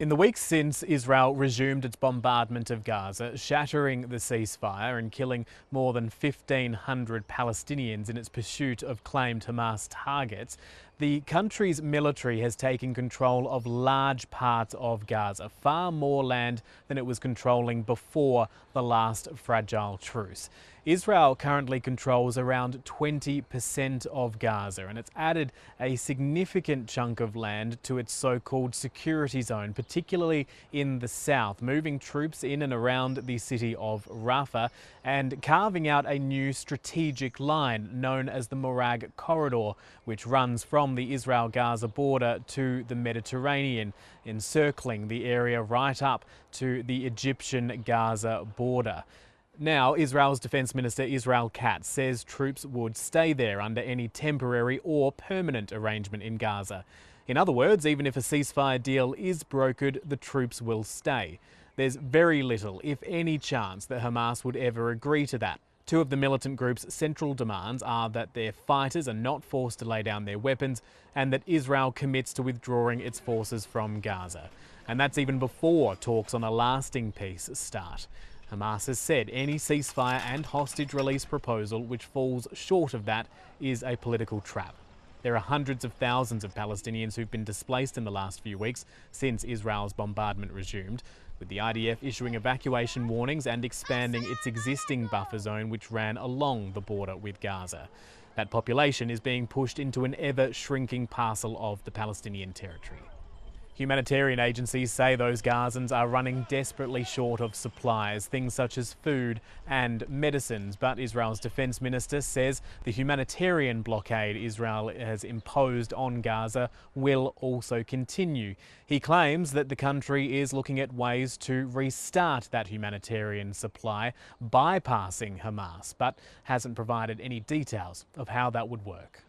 In the weeks since Israel resumed its bombardment of Gaza, shattering the ceasefire and killing more than 1,500 Palestinians in its pursuit of claimed Hamas targets, the country's military has taken control of large parts of Gaza, far more land than it was controlling before the last fragile truce. Israel currently controls around 20% of Gaza, and it's added a significant chunk of land to its so-called security zone, particularly in the south, moving troops in and around the city of Rafah and carving out a new strategic line known as the Morag Corridor, which runs from the Israel-Gaza border to the Mediterranean, encircling the area right up to the Egyptian-Gaza border. Now, Israel's Defence Minister Israel Katz says troops would stay there under any temporary or permanent arrangement in Gaza. In other words, even if a ceasefire deal is brokered, the troops will stay. There's very little, if any, chance that Hamas would ever agree to that. Two of the militant group's central demands are that their fighters are not forced to lay down their weapons and that Israel commits to withdrawing its forces from Gaza. And that's even before talks on a lasting peace start. Hamas has said any ceasefire and hostage release proposal which falls short of that is a political trap. There are hundreds of thousands of Palestinians who've been displaced in the last few weeks since Israel's bombardment resumed, with the IDF issuing evacuation warnings and expanding its existing buffer zone which ran along the border with Gaza. That population is being pushed into an ever-shrinking parcel of the Palestinian territory. Humanitarian agencies say those Gazans are running desperately short of supplies, things such as food and medicines. But Israel's defense minister says the humanitarian blockade Israel has imposed on Gaza will also continue. He claims that the country is looking at ways to restart that humanitarian supply, bypassing Hamas, but hasn't provided any details of how that would work.